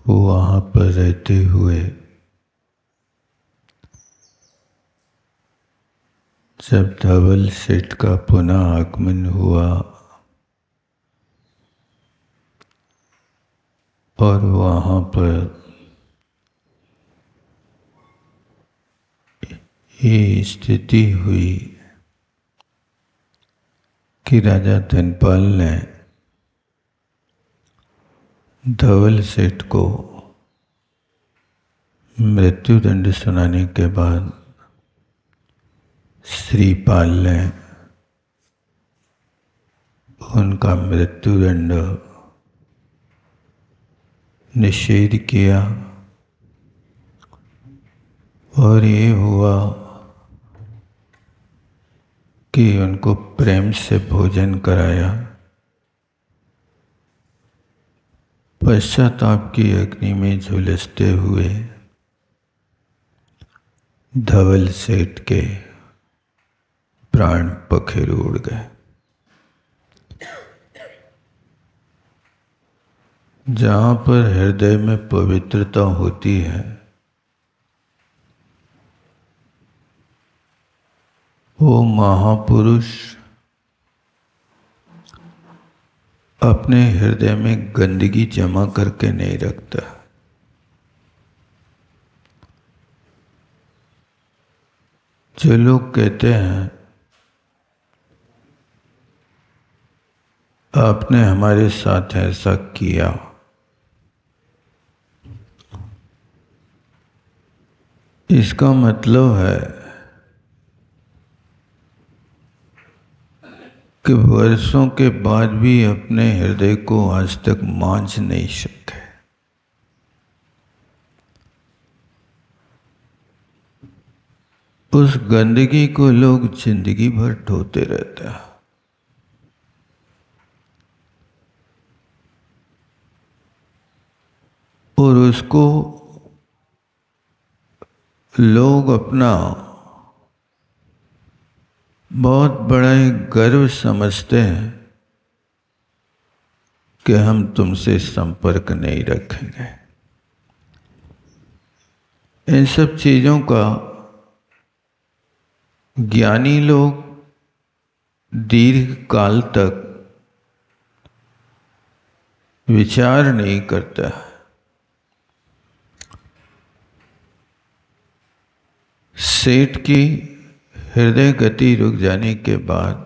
वहाँ पर रहते हुए जब धवल सेठ का पुनः आगमन हुआ और वहाँ पर ये स्थिति हुई कि राजा धनपाल ने धवल सेठ को मृत्युदंड सुनाने के बाद श्रीपाल ने उनका मृत्युदंड निषेध किया और ये हुआ कि उनको प्रेम से भोजन कराया। पश्चाताप की अग्नि में झुलसते हुए धवल सेठ के प्राण पखेरु उड़ गए। जहाँ पर हृदय में पवित्रता होती है वो महापुरुष अपने हृदय में गंदगी जमा करके नहीं रखता। जो लोग कहते हैं आपने हमारे साथ ऐसा किया, इसका मतलब है कि वर्षों के बाद भी अपने हृदय को आज तक मांझ नहीं सके। उस गंदगी को लोग जिंदगी भर ढोते रहते हैं। और उसको लोग अपना बहुत बड़ा एक गर्व समझते हैं कि हम तुमसे संपर्क नहीं रखेंगे। इन सब चीज़ों का ज्ञानी लोग दीर्घ काल तक विचार नहीं करता। सेठ की हृदय गति रुक जाने के बाद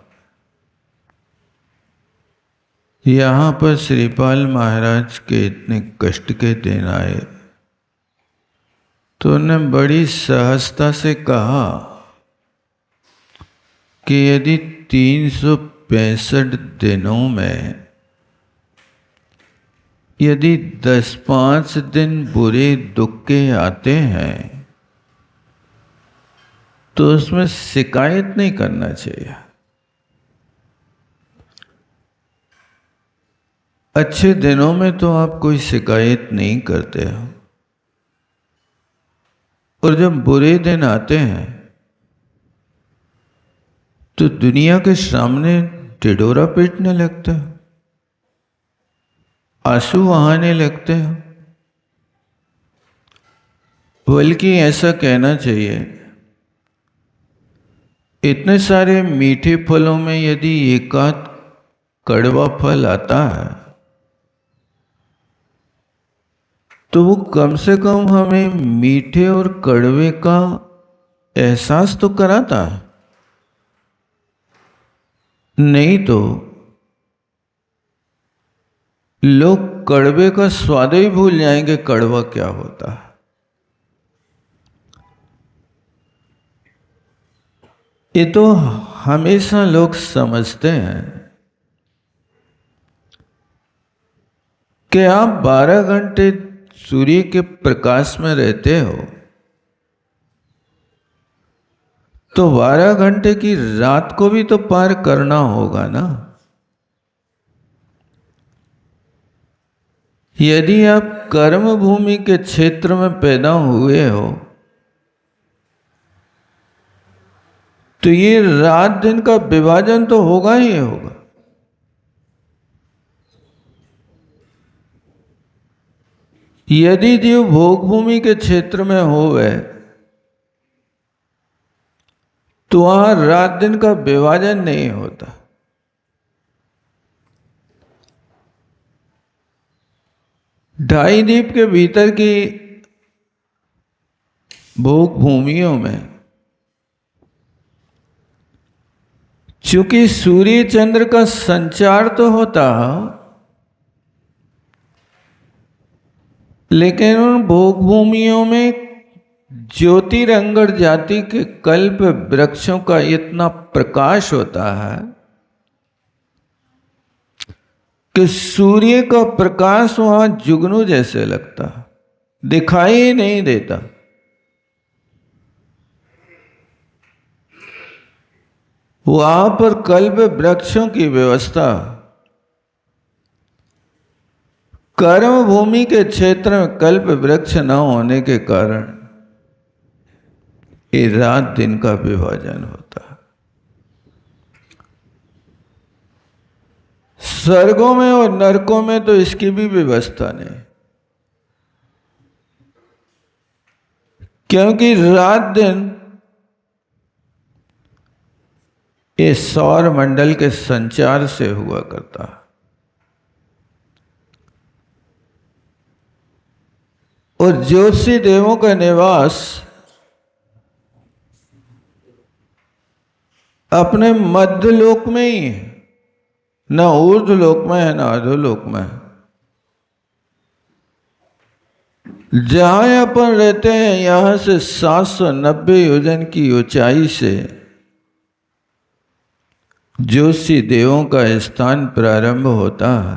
यहाँ पर श्रीपाल महाराज के इतने कष्ट के दिन आए तो उन्होंने बड़ी सहजता से कहा कि यदि 365 दिनों में यदि 10-5 दिन बुरे दुख के आते हैं तो उसमें शिकायत नहीं करना चाहिए। अच्छे दिनों में तो आप कोई शिकायत नहीं करते हो और जब बुरे दिन आते हैं तो दुनिया के सामने टिडोरा पीटने लगते हो, आंसू बहाने लगते हो। बल्कि ऐसा कहना चाहिए, इतने सारे मीठे फलों में यदि एकाध कड़वा फल आता है तो वो कम से कम हमें मीठे और कड़वे का एहसास तो कराता है। नहीं तो लोग कड़वे का स्वाद ही भूल जाएंगे, कड़वा क्या होता है। ये तो हमेशा लोग समझते हैं कि आप 12 घंटे सूर्य के प्रकाश में रहते हो तो 12 घंटे की रात को भी तो पार करना होगा ना। यदि आप कर्म भूमि के क्षेत्र में पैदा हुए हो तो ये रात दिन का विभाजन तो होगा ही होगा। यदि जीव भोग भूमि के क्षेत्र में होवे तो वहां रात दिन का विभाजन नहीं होता। ढाई द्वीप के भीतर की भोग भूमियों में चूंकि सूर्य चंद्र का संचार तो होता, लेकिन उन भोग भूमियों में ज्योतिरंगड़ जाति के कल्प वृक्षों का इतना प्रकाश होता है कि सूर्य का प्रकाश वहां जुगनू जैसे लगता, दिखाई ही नहीं देता। वहां पर कल्प वृक्षों की व्यवस्था कर्म भूमि के क्षेत्र में कल्प वृक्ष न होने के कारण ये रात दिन का विभाजन होता है। स्वर्गों में और नरकों में तो इसकी भी व्यवस्था नहीं, क्योंकि रात दिन ये सौर मंडल के संचार से हुआ करता है। और ज्योतिषी देवों का निवास अपने मध्य लोक में ही है, न ऊर्ध्व लोक में है न अधोलोक में है। जहां अपन रहते हैं यहां से 790 योजन की ऊंचाई से ज्योतिषी देवों का स्थान प्रारंभ होता है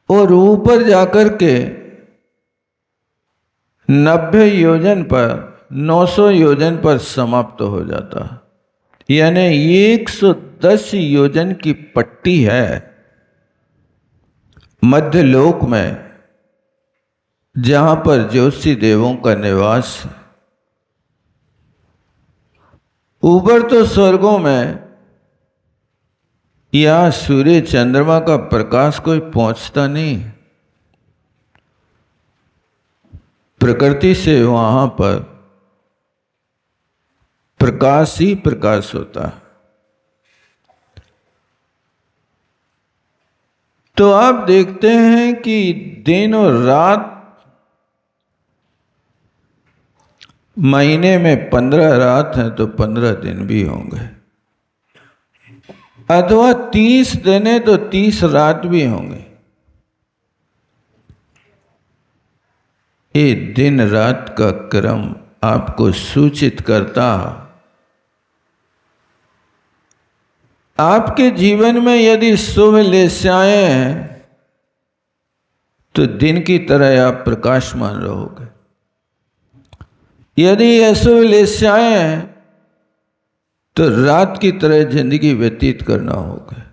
और ऊपर जाकर के 90 योजन पर 900 योजन पर समाप्त हो जाता है। यानी 110 योजन की पट्टी है मध्य लोक में, जहां पर ज्योतिषी देवों का निवास है। ऊपर तो स्वर्गों में यहां सूर्य चंद्रमा का प्रकाश कोई पहुंचता नहीं, प्रकृति से वहां पर प्रकाश ही प्रकाश होता है। तो आप देखते हैं कि दिन और रात, महीने में 15 रात हैं तो 15 दिन भी होंगे, अथवा 30 दिन है तो 30 रात भी होंगे। ये दिन रात का क्रम आपको सूचित करता, आपके जीवन में यदि शुभ लेस्याएं हैं तो दिन की तरह आप प्रकाशमान रहोगे। यदि अशुभ लेस्याएं हैं तो रात की तरह जिंदगी व्यतीत करना होगा।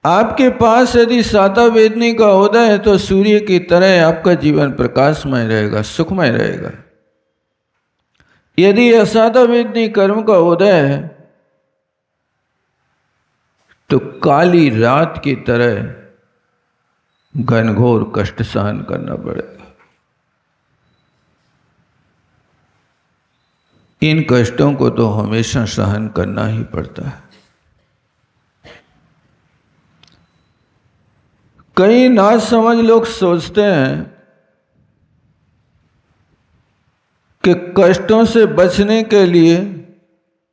आपके पास यदि साता वेदनी का उदय है तो सूर्य की तरह आपका जीवन प्रकाशमय रहेगा, सुखमय रहेगा। यदि असाता वेदनी कर्म का उदय है तो काली रात की तरह घनघोर कष्ट सहन करना पड़ेगा। इन कष्टों को तो हमेशा सहन करना ही पड़ता है। कई नासमझ लोग सोचते हैं कि कष्टों से बचने के लिए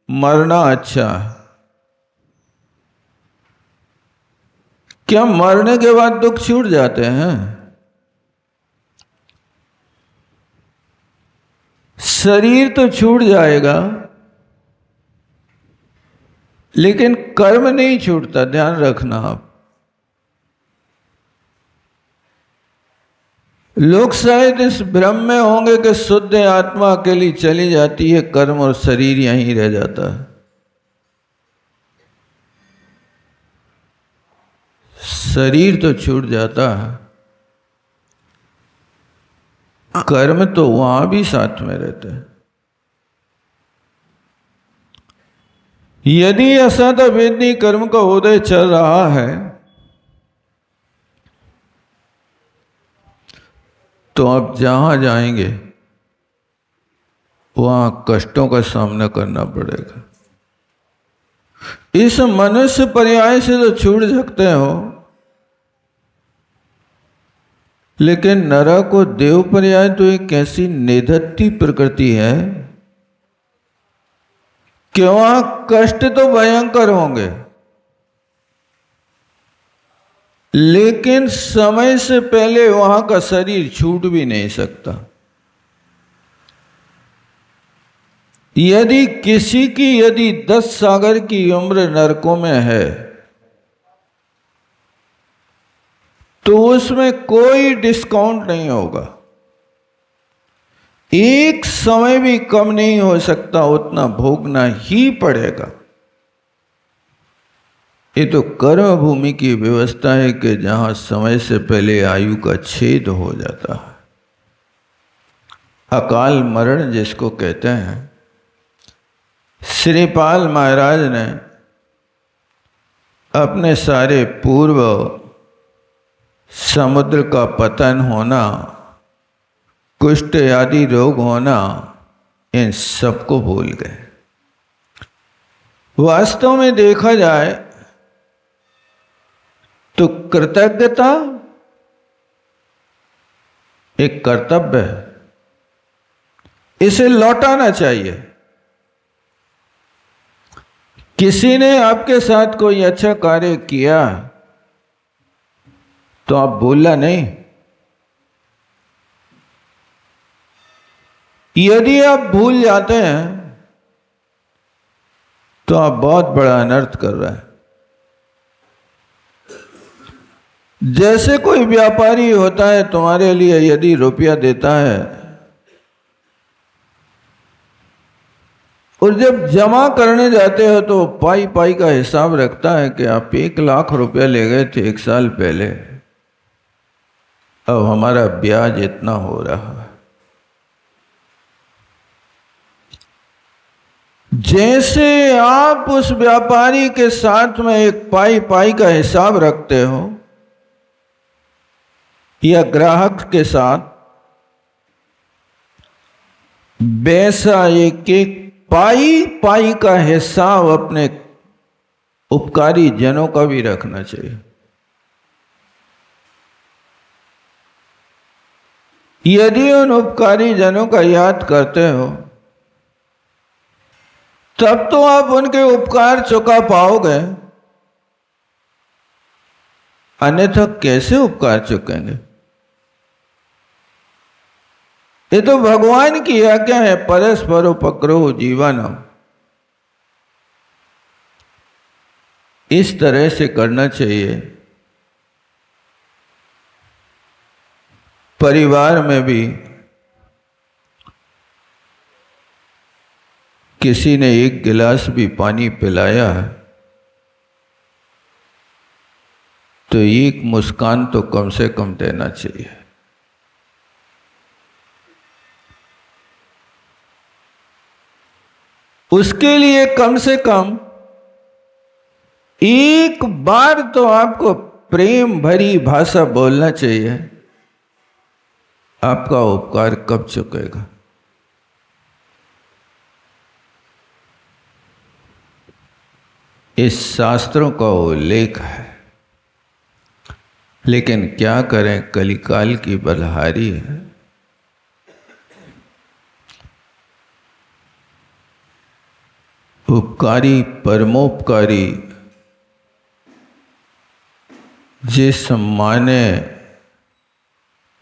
मरना अच्छा है। क्या मरने के बाद दुख छूट जाते हैं? शरीर तो छूट जाएगा लेकिन कर्म नहीं छूटता, ध्यान रखना आप। लोग शायद इस भ्रम में होंगे कि शुद्ध आत्मा अकेली चली जाती है, कर्म और शरीर यहीं रह जाता है। शरीर तो छूट जाता है, कर्म तो वहां भी साथ में रहते हैं। यदि असाता वेदनी कर्म का उदय चल रहा है तो आप जहां जाएंगे वहां कष्टों का सामना करना पड़ेगा। इस मनुष्य पर्याय से तो छूट सकते हो, लेकिन नरक और देव पर्याय तो एक ऐसी निधत्ती प्रकृति है कि वहां कष्ट तो भयंकर होंगे, लेकिन समय से पहले वहां का शरीर छूट भी नहीं सकता। यदि किसी की 10 सागर की उम्र नरकों में है तो उसमें कोई डिस्काउंट नहीं होगा। एक समय भी कम नहीं हो सकता, उतना भोगना ही पड़ेगा। ये तो कर्म भूमि की व्यवस्था है कि जहां समय से पहले आयु का छेद हो जाता है। अकाल मरण जिसको कहते हैं, श्रीपाल महाराज ने अपने सारे पूर्व समुद्र का पतन होना, कुष्ठ आदि रोग होना, इन सबको भूल गए। वास्तव में देखा जाए तो कृतज्ञता एक कर्तव्य है, इसे लौटाना चाहिए। किसी ने आपके साथ कोई अच्छा कार्य किया तो आप भूलना नहीं। यदि आप भूल जाते हैं तो आप बहुत बड़ा अनर्थ कर रहे हैं। जैसे कोई व्यापारी होता है, तुम्हारे लिए यदि रुपया देता है और जब जमा करने जाते हो तो पाई पाई का हिसाब रखता है कि आप 1 लाख रुपया ले गए थे 1 साल पहले, अब हमारा ब्याज इतना हो रहा है। जैसे आप उस व्यापारी के साथ में एक पाई पाई का हिसाब रखते हो या ग्राहक के साथ, वैसा एक एक पाई पाई का हिसाब अपने उपकारी जनों का भी रखना चाहिए। यदि उन उपकारी जनों का याद करते हो तब तो आप उनके उपकार चुका पाओगे, अन्यथा कैसे उपकार चुकेंगे? ये तो भगवान की आज्ञा है, परस्पर उपक्रो जीवनम। इस तरह से करना चाहिए। परिवार में भी किसी ने 1 गिलास भी पानी पिलाया है तो 1 मुस्कान तो कम से कम देना चाहिए। उसके लिए कम से कम 1 बार तो आपको प्रेम भरी भाषा बोलना चाहिए। आपका उपकार कब चुकेगा? इस शास्त्रों का उल्लेख है, लेकिन क्या करें, कलिकाल की बलहारी है। उपकारी परमोपकारी जिस माँ ने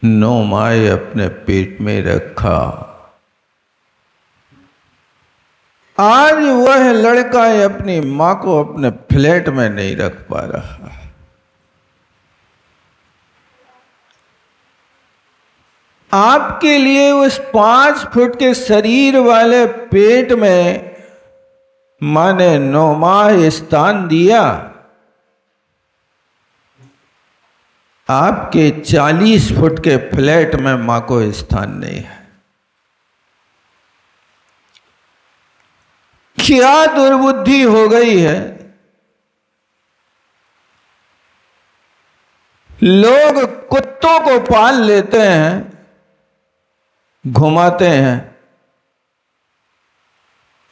9 माए अपने पेट में रखा, आज वह लड़का अपनी माँ को अपने फ्लैट में नहीं रख पा रहा। आपके लिए उस 5 फुट के शरीर वाले पेट में माँ ने 9 माह स्थान दिया, आपके 40 फुट के फ्लैट में माँ को स्थान नहीं है। क्या दुर्बुद्धि हो गई है? लोग कुत्तों को पाल लेते हैं घुमाते हैं,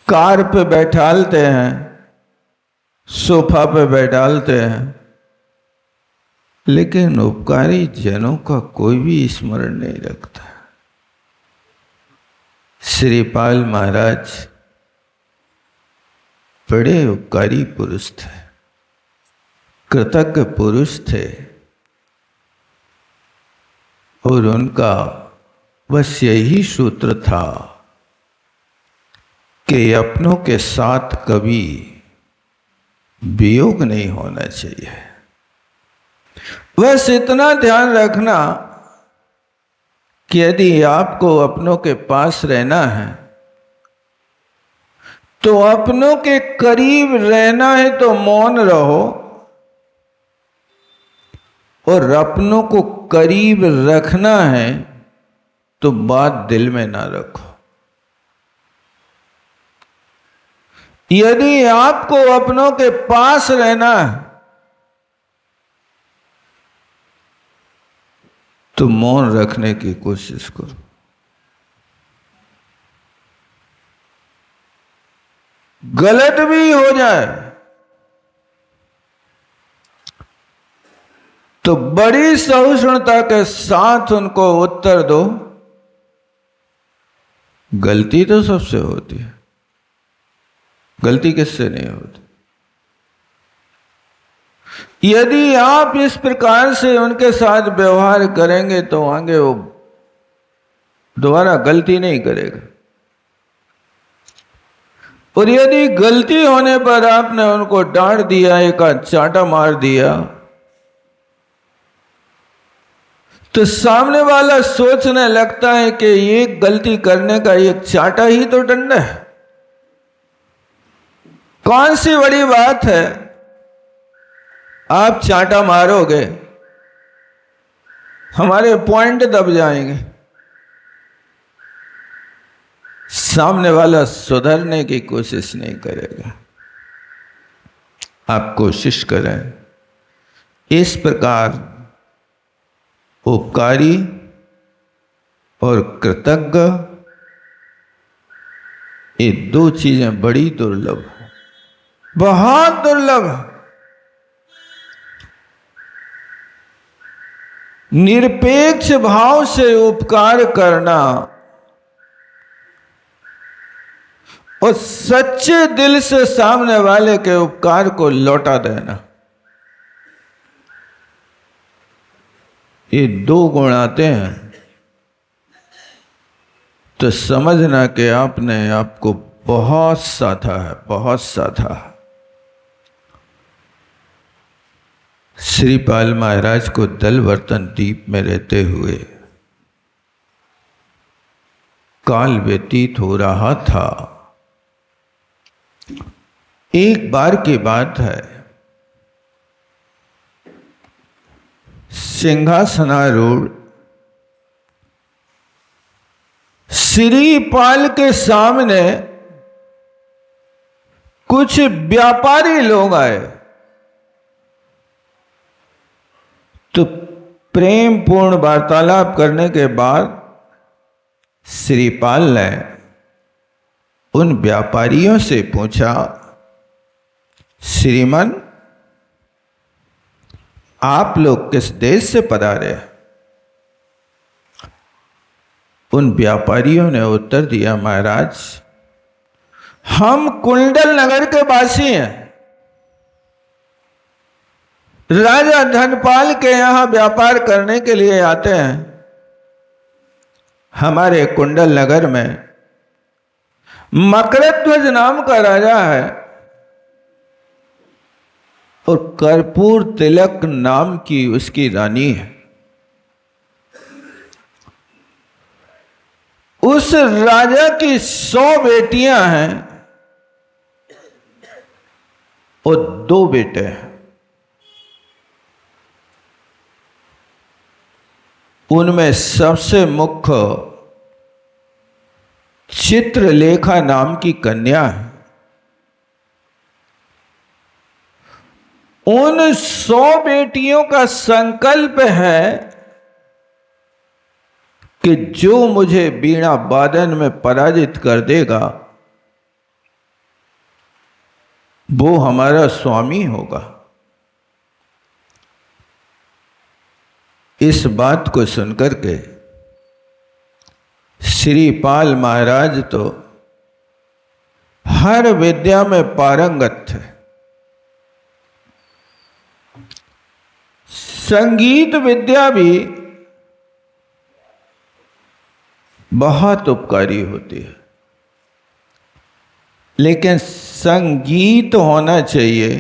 कार पे बैठालते हैं, सोफा पे बैठालते हैं, लेकिन उपकारी जनों का कोई भी स्मरण नहीं रखता। श्रीपाल महाराज बड़े उपकारी पुरुष थे, कृतज्ञ पुरुष थे, और उनका बस यही सूत्र था कि अपनों के साथ कभी वियोग नहीं होना चाहिए। बस इतना ध्यान रखना कि यदि आपको अपनों के पास रहना है तो अपनों के करीब रहना है तो मौन रहो, और अपनों को करीब रखना है तो बात दिल में ना रखो। यदि आपको अपनों के पास रहना है तो मौन रखने की कोशिश करो। गलत भी हो जाए तो बड़ी सहिष्णुता के साथ उनको उत्तर दो। गलती तो सबसे होती है, गलती किससे नहीं होती। यदि आप इस प्रकार से उनके साथ व्यवहार करेंगे तो आगे वो दोबारा गलती नहीं करेगा। और यदि गलती होने पर आपने उनको डांट दिया, एक चांटा मार दिया, तो सामने वाला सोचने लगता है कि ये गलती करने का एक चांटा ही तो दंड है, कौन सी बड़ी बात है। आप चांटा मारोगे, हमारे पॉइंट दब जाएंगे, सामने वाला सुधरने की कोशिश नहीं करेगा। आप कोशिश करें इस प्रकार उपकारी और कृतज्ञ, ये दो चीजें बड़ी दुर्लभ है, बहुत दुर्लभ है। निरपेक्ष भाव से उपकार करना और सच्चे दिल से सामने वाले के उपकार को लौटा देना, ये दो गुण आते हैं तो समझना कि आपने आपको बहुत साधा है, बहुत साधा है। श्रीपाल महाराज को दलवर्तन द्वीप में रहते हुए काल व्यतीत हो रहा था। एक बार की बात है, सिंहासनारूढ़ श्रीपाल के सामने कुछ व्यापारी लोग आए तो प्रेम पूर्ण वार्तालाप करने के बाद श्रीपाल ने उन व्यापारियों से पूछा, श्रीमान आप लोग किस देश से पधारे? उन व्यापारियों ने उत्तर दिया, महाराज हम कुंडल नगर के वासी हैं, राजा धनपाल के यहां व्यापार करने के लिए आते हैं। हमारे कुंडल नगर में मकरध्वज नाम का राजा है और कर्पूर तिलक नाम की उसकी रानी है। उस राजा की 100 बेटियां हैं और 2 बेटे हैं। उनमें सबसे मुख्य चित्रलेखा नाम की कन्या है। उन 100 बेटियों का संकल्प है कि जो मुझे वीणा वादन में पराजित कर देगा वो हमारा स्वामी होगा। इस बात को सुनकर के श्रीपाल महाराज तो हर विद्या में पारंगत थे। संगीत विद्या भी बहुत उपकारी होती है, लेकिन संगीत होना चाहिए,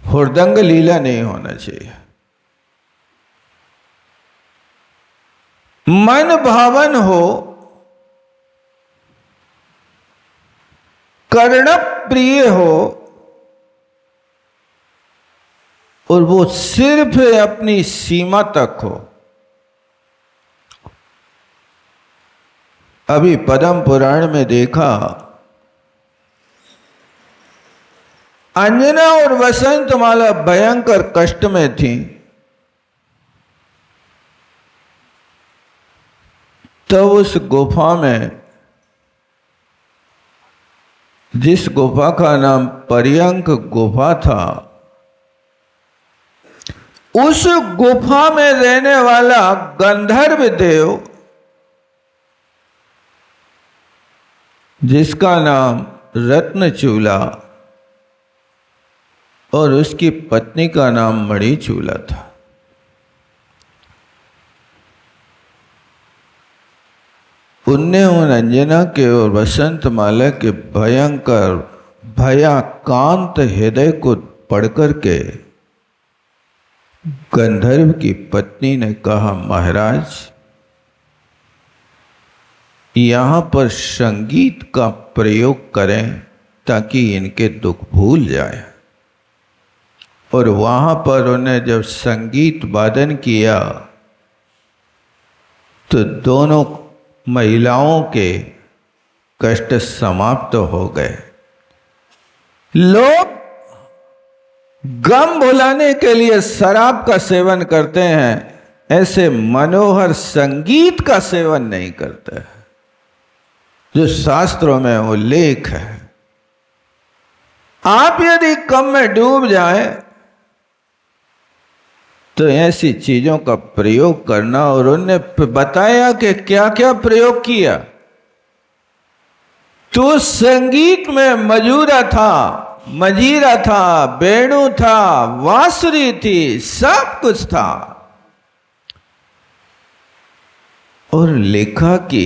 हुड़दंग लीला नहीं होना चाहिए। मन भावन हो, कर्ण प्रिय हो, और वो सिर्फ अपनी सीमा तक हो। अभी पद्म पुराण में देखा, अंजना और वसंतमाला भयंकर कष्ट में थी, तो उस गुफा में, जिस गुफा का नाम पर्यंक गुफा था, उस गुफा में रहने वाला गंधर्व देव, जिसका नाम रत्नचूला और उसकी पत्नी का नाम मणिचूला था, उनने उन अंजना के और वसंतमाला के भयंकर भयाकांत हृदय को पढ़कर के गंधर्व की पत्नी ने कहा, महाराज यहाँ पर संगीत का प्रयोग करें ताकि इनके दुख भूल जाए। और वहाँ पर उन्हें जब संगीत वादन किया तो दोनों महिलाओं के कष्ट समाप्त हो गए। लोग गम भुलाने के लिए शराब का सेवन करते हैं, ऐसे मनोहर संगीत का सेवन नहीं करते, जो शास्त्रों में उल्लेख है। आप यदि कम में डूब जाए तो ऐसी चीजों का प्रयोग करना। और उन्होंने बताया कि क्या क्या प्रयोग किया। तो संगीत में मजूरा था, मजीरा था, बेणु था, बांसुरी थी, सब कुछ था। और लिखा कि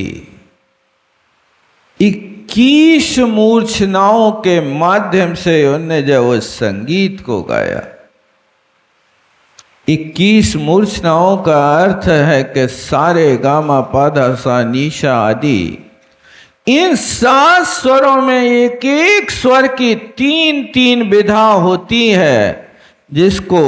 21 मूर्छनाओं के माध्यम से उन्होंने जब उस संगीत को गाया, 21 मूर्छनाओं का अर्थ है कि सारे गामा पाधा सा नीशा आदि, इन 7 स्वरों में एक एक स्वर की 3-3 विधा होती है, जिसको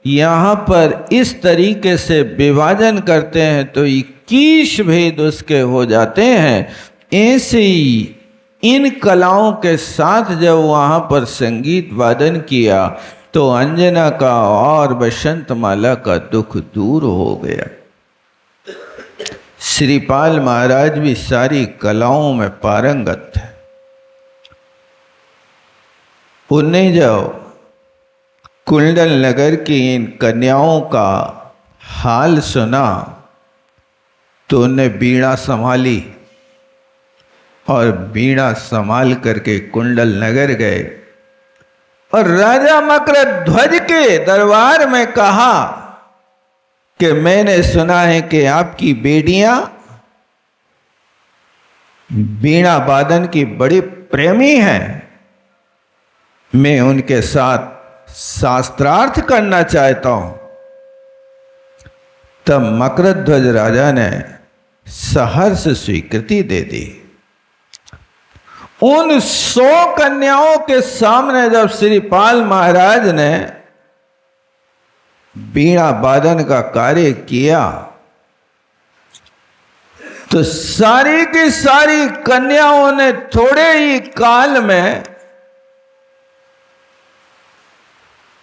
यहाँ पर इस तरीके से विभाजन करते हैं तो 21 भेद उसके हो जाते हैं। ऐसे ही इन कलाओं के साथ जब वहाँ पर संगीत वादन किया तो अंजना का और वसंतमाला का दुख दूर हो गया। श्रीपाल महाराज भी सारी कलाओं में पारंगत है। उन्हें जब कुंडल नगर की इन कन्याओं का हाल सुना तो उन्हें बीड़ा संभाली और बीड़ा संभाल करके कुंडल नगर गए और राजा मकरध्वज के दरबार में कहा कि मैंने सुना है कि आपकी बेटियां बीड़ा वादन की बड़ी प्रेमी हैं, मैं उनके साथ शास्त्रार्थ करना चाहता हूं। तब मकरध्वज राजा ने सहर्ष स्वीकृति दे दी। उन 100 कन्याओं के सामने जब श्रीपाल महाराज ने बीड़ा वादन का कार्य किया तो सारी की सारी कन्याओं ने थोड़े ही काल में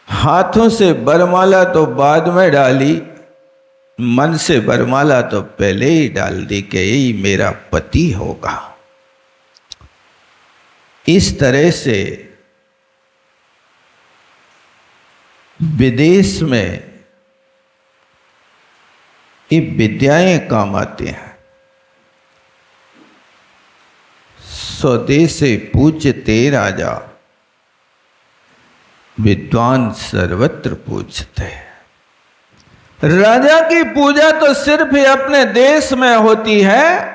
हाथों से बरमाला तो बाद में डाली, मन से वरमाला तो पहले ही डाल दी कि यही मेरा पति होगा। इस तरह से विदेश में ये विद्याएं काम आती हैं। स्वदेश पूज्यते राजा, विद्वान सर्वत्र पूजते। राजा की पूजा तो सिर्फ ही अपने देश में होती है,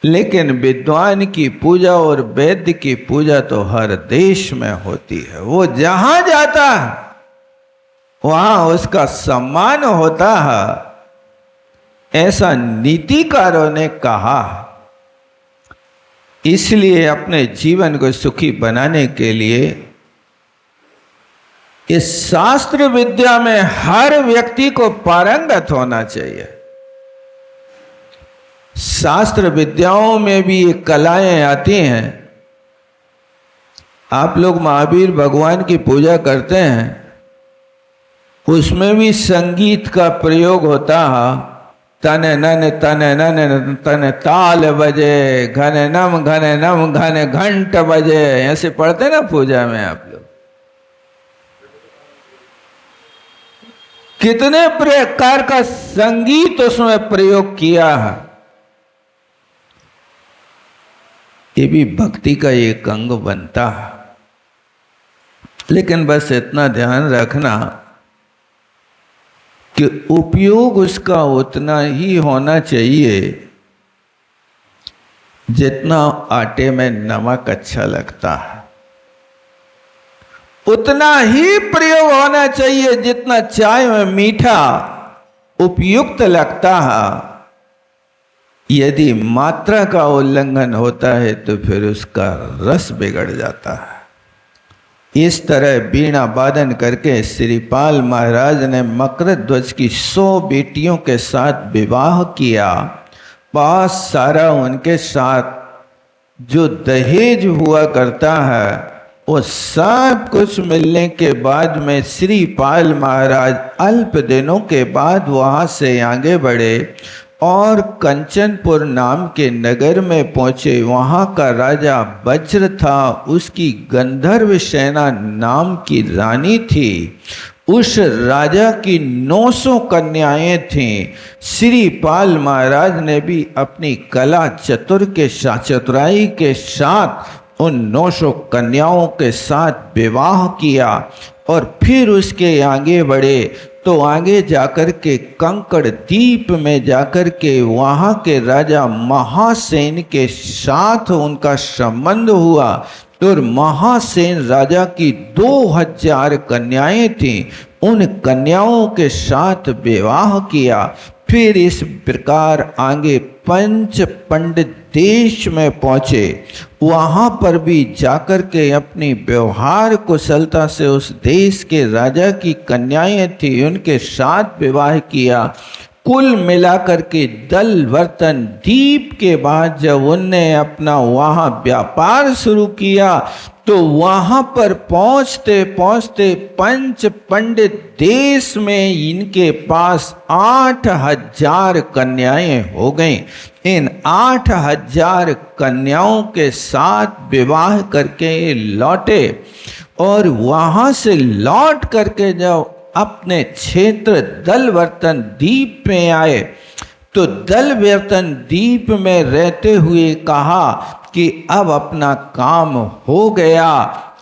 लेकिन विद्वान की पूजा और वैद्य की पूजा तो हर देश में होती है। वो जहां जाता है वहां उसका सम्मान होता है, ऐसा नीतिकारों ने कहा। इसलिए अपने जीवन को सुखी बनाने के लिए इस शास्त्र विद्या में हर व्यक्ति को पारंगत होना चाहिए। शास्त्र विद्याओं में भी ये कलाएं आती हैं। आप लोग महावीर भगवान की पूजा करते हैं, उसमें भी संगीत का प्रयोग होता है। तने नन तने नन तने ताल बजे, घने नम घने घंट बजे, ऐसे पढ़ते ना पूजा में आप लोग। कितने प्रकार का संगीत उसमें प्रयोग किया है। ये भी भक्ति का एक अंग बनता है। लेकिन बस इतना ध्यान रखना कि उपयोग उसका उतना ही होना चाहिए जितना आटे में नमक अच्छा लगता है, उतना ही प्रयोग होना चाहिए जितना चाय में मीठा उपयुक्त लगता है। यदि मात्रा का उल्लंघन होता है तो फिर उसका रस बिगड़ जाता है। इस तरह बीणा वादन करके श्रीपाल महाराज ने मकरध्वज की 100 बेटियों के साथ विवाह किया। बहुत सारा उनके साथ जो दहेज हुआ करता है वो सब कुछ मिलने के बाद में श्रीपाल महाराज अल्प दिनों के बाद वहाँ से आगे बढ़े और कंचनपुर नाम के नगर में पहुंचे। वहां का राजा वज्र था, उसकी गंधर्व सेना नाम की रानी थी। उस राजा की 900 कन्याएं थीं। श्रीपाल महाराज ने भी अपनी कला चतुराई के साथ उन 900 कन्याओं के साथ विवाह किया और फिर उसके आगे बढ़े। तो आगे जाकर के कंकड़ द्वीप में जाकर के वहाँ के राजा महासेन के साथ उनका संबंध हुआ और महासेन राजा की 2000 कन्याएं थीं। उन कन्याओं के साथ विवाह किया। फिर इस प्रकार आगे पंच पंडित देश में पहुँचे। वहाँ पर भी जाकर के अपनी व्यवहार कुशलता से उस देश के राजा की कन्याएं थी, उनके साथ विवाह किया। कुल मिलाकर के दलवर्तन द्वीप के बाद जब उनने अपना वहाँ व्यापार शुरू किया तो वहाँ पर पहुँचते पहुँचते पंच पंडित देश में इनके पास 8000 कन्याएं हो गईं। इन 8000 कन्याओं के साथ विवाह करके लौटे और वहाँ से लौट करके जब अपने क्षेत्र दलवर्तन द्वीप में आए तो दलवर्तन द्वीप में रहते हुए कहा कि अब अपना काम हो गया,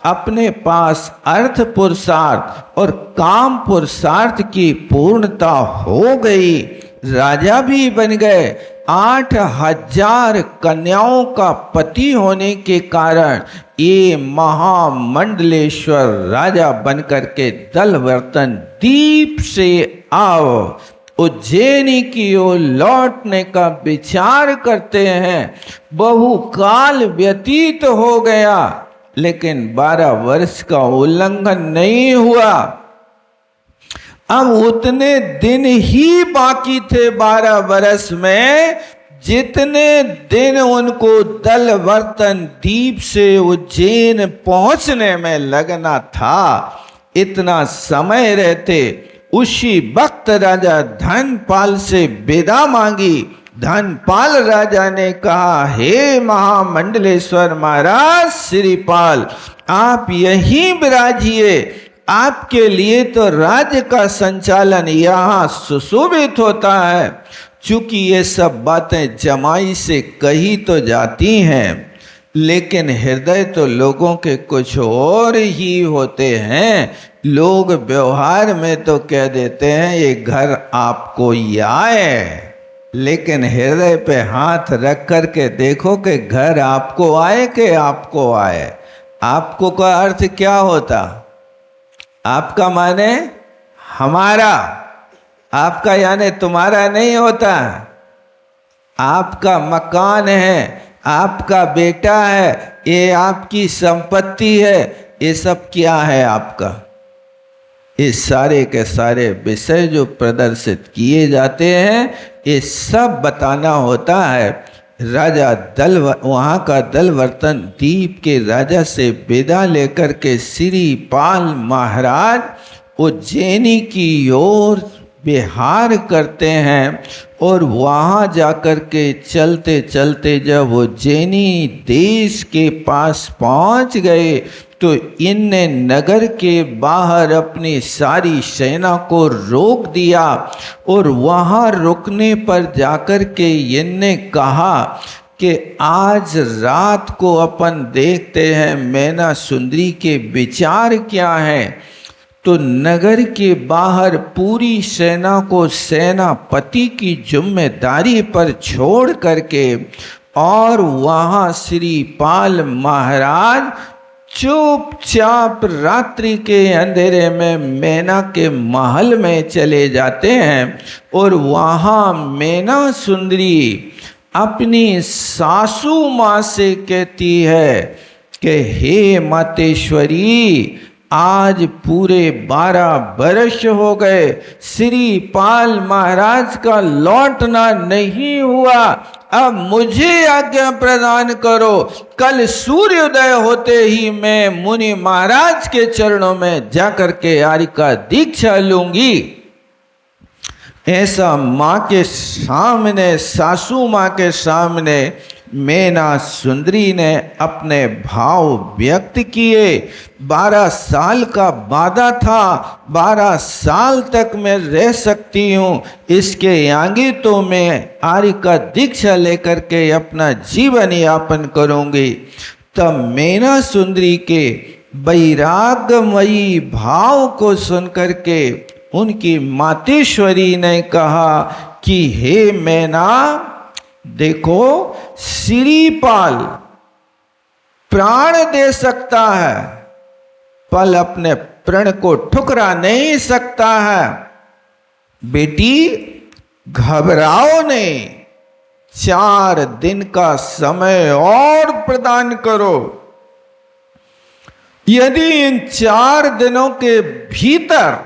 अपने पास अर्थ पुरुषार्थ और काम पुरुषार्थ की पूर्णता हो गई। राजा भी बन गए। 8000 कन्याओं का पति होने के कारण ये महामंडलेश्वर राजा बनकर के दलवर्तन द्वीप से आओ उज्जैनी की ओर लौटने का विचार करते हैं। बहुकाल व्यतीत हो गया लेकिन 12 वर्ष का उल्लंघन नहीं हुआ। अब उतने दिन ही बाकी थे 12 वर्ष में जितने दिन उनको दलवर्तन द्वीप से उज्जैन पहुंचने में लगना था। इतना समय रहते उसी वक्त राजा धनपाल से विदा मांगी। धनपाल राजा ने कहा, हे महामंडलेश्वर महाराज श्रीपाल, आप यहीं विराजिए। आपके लिए तो राज्य का संचालन यहाँ सुशोभित होता है। चूंकि ये सब बातें जमाई से कही तो जाती हैं, लेकिन हृदय तो लोगों के कुछ और ही होते हैं। लोग व्यवहार में तो कह देते हैं ये घर आपको ही आए, लेकिन हृदय पे हाथ रख कर के देखो कि घर आपको आए कि आपको आए। आपको का अर्थ क्या होता? आपका माने हमारा, आपका यानी तुम्हारा नहीं होता। आपका मकान है, आपका बेटा है, ये आपकी संपत्ति है, ये सब क्या है आपका? ये सारे के सारे विषय जो प्रदर्शित किए जाते हैं, ये सब बताना होता है। राजा वहाँ का दलवर्तन द्वीप के राजा से विदा लेकर के श्रीपाल महाराज उज्जैनी की ओर विहार करते हैं। और वहाँ जाकर के चलते चलते जब उज्जैनी देश के पास पहुँच गए तो इनने नगर के बाहर अपनी सारी सेना को रोक दिया। और वहाँ रुकने पर जाकर के इनने कहा कि आज रात को अपन देखते हैं मैना सुंदरी के विचार क्या हैं। तो नगर के बाहर पूरी सेना को सेनापति की जिम्मेदारी पर छोड़ करके और वहाँ श्रीपाल महाराज चुपचाप रात्रि के अंधेरे में मैना के महल में चले जाते हैं। और वहाँ मैना सुंदरी अपनी सासू माँ से कहती है कि हे मातेश्वरी, आज पूरे 12 वर्ष हो गए श्रीपाल महाराज का लौटना नहीं हुआ। अब मुझे आज्ञा प्रदान करो, कल सूर्योदय होते ही मैं मुनि महाराज के चरणों में जाकर के आर्य का दीक्षा लूंगी। ऐसा माँ के सामने, सासू माँ के सामने मैना सुंदरी ने अपने भाव व्यक्त किए। 12 साल का वादा था, 12 साल तक मैं रह सकती हूँ, इसके आगे तो मैं आर्य का दीक्षा लेकर के अपना जीवन यापन करूँगी। तब मैना सुंदरी के वैराग्यमयी भाव को सुनकर के उनकी मातेश्वरी ने कहा कि हे मैना, देखो श्रीपाल प्राण दे सकता है पर अपने प्रण को ठुकरा नहीं सकता है। बेटी घबराओ नहीं, 4 दिन का समय और प्रदान करो। यदि इन 4 दिनों के भीतर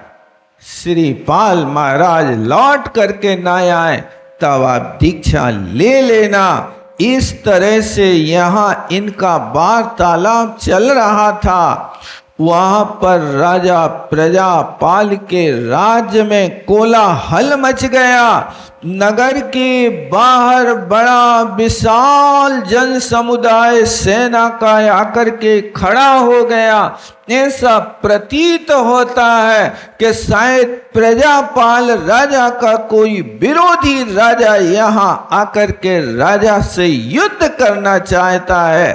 श्रीपाल महाराज लौट करके ना आए तब आप दीक्षा ले लेना। इस तरह से यहाँ इनका वार्तालाप चल रहा था। वहाँ पर राजा प्रजापाल के राज्य में कोलाहल मच गया। नगर के बाहर बड़ा विशाल जन समुदाय सेना का आकर के खड़ा हो गया। ऐसा प्रतीत होता है कि शायद प्रजापाल राजा का कोई विरोधी राजा यहाँ आकर के राजा से युद्ध करना चाहता है।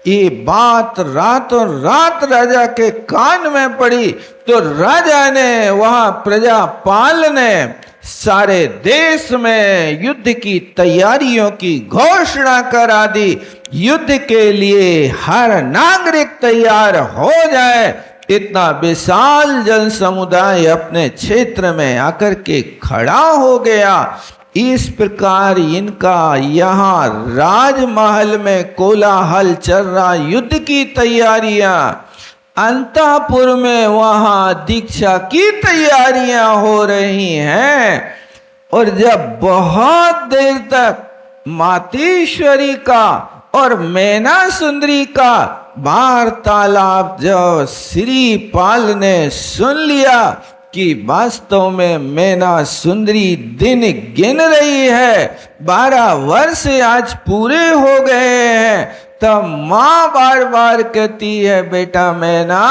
ये बात रातों रात राजा के कान में पड़ी तो राजा ने, वहाँ प्रजापाल ने सारे देश में युद्ध की तैयारियों की घोषणा करा दी। युद्ध के लिए हर नागरिक तैयार हो जाए। इतना विशाल जन समुदाय अपने क्षेत्र में आकर के खड़ा हो गया। इस प्रकार इनका यहाँ राजमहल में कोलाहल चल रहा, युद्ध की तैयारियां। अंतःपुर में वहाँ दीक्षा की तैयारियां हो रही हैं। और जब बहुत देर तक मातेश्वरी का और मैना सुंदरी का वार्तालाप जब श्रीपाल ने सुन लिया कि वास्तव में मैना सुंदरी दिन गिन रही है, 12 वर्ष आज पूरे हो गए हैं। तब माँ बार बार कहती है, बेटा मैना,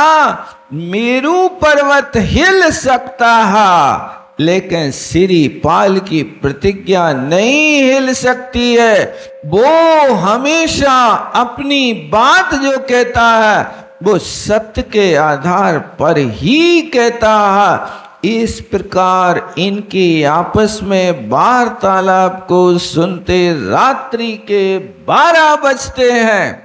मेरू पर्वत हिल सकता है लेकिन सिरीपाल की प्रतिज्ञा नहीं हिल सकती है। वो हमेशा अपनी बात जो कहता है वो सत्य के आधार पर ही कहता है। इस प्रकार इनकी आपस में वार्तालाप को सुनते रात्रि के 12 बजते हैं।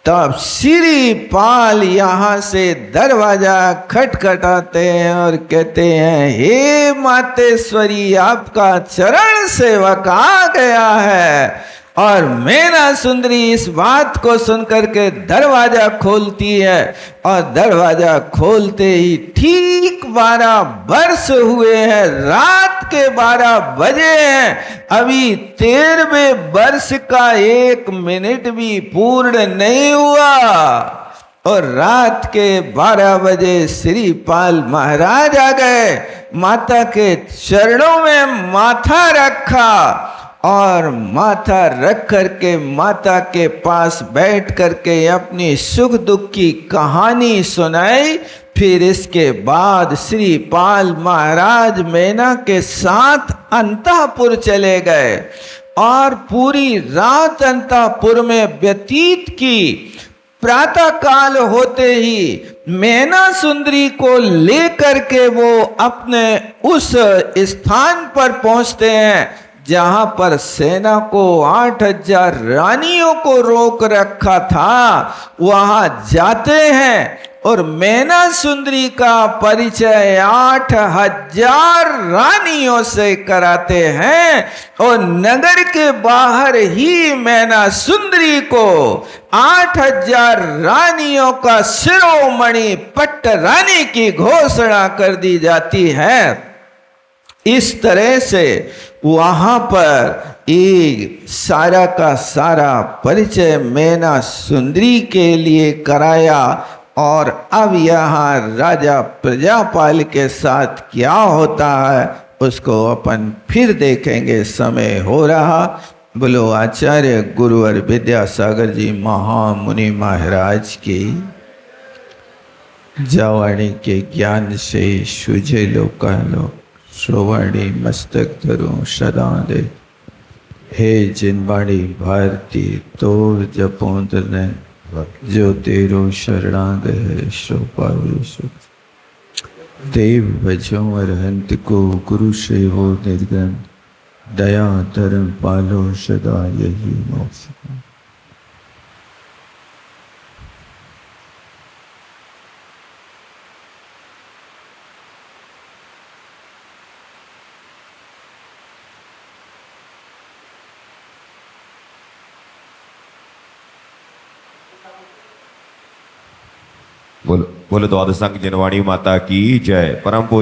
तब सिरीपाल यहाँ से दरवाजा खटखटाते हैं और कहते हैं, हे मातेश्वरी, आपका चरण सेवक आ गया है। और मैना सुंदरी इस बात को सुनकर के दरवाजा खोलती है और दरवाजा खोलते ही ठीक 12 वर्ष हुए हैं, रात के 12 बजे हैं। अभी 13वें वर्ष का 1 मिनट भी पूर्ण नहीं हुआ और रात के 12 बजे श्रीपाल महाराज आ गए, माता के चरणों में माथा रखा और माथा रख करके माता के पास बैठ करके अपनी सुख दुख की कहानी सुनाई। फिर इसके बाद श्रीपाल महाराज मैना के साथ अंतःपुर चले गए और पूरी रात अंतःपुर में व्यतीत की। प्रातः काल होते ही मैना सुंदरी को लेकर के वो अपने उस स्थान पर पहुंचते हैं जहां पर सेना को 8000 रानियों को रोक रखा था। वहां जाते हैं और मैना सुंदरी का परिचय 8000 रानियों से कराते हैं और नगर के बाहर ही मैना सुंदरी को 8000 रानियों का शिरोमणि पट्ट रानी की घोषणा कर दी जाती है। इस तरह से वहां पर एक सारा का सारा परिचय मैना सुंदरी के लिए कराया और अब यहाँ राजा प्रजापाल के साथ क्या होता है उसको अपन फिर देखेंगे। समय हो रहा। बोलो आचार्य गुरुवर विद्यासागर जी महामुनि महाराज की। जवानी के ज्ञान से सुझे लोकालो, श्रोवाणी मस्तक धरो सदा दे। हे जिनवाणी भारती तोर जपोंद ने, जो तेरो शरणाग है सो पावे सुख। देव भजो अरहंत को गुरु से हो निर्गन, दया धर्म पालो सदा यही मोक्ष। बोलो द्वादशांग जिनवाणी माता की जय। परम पूज्य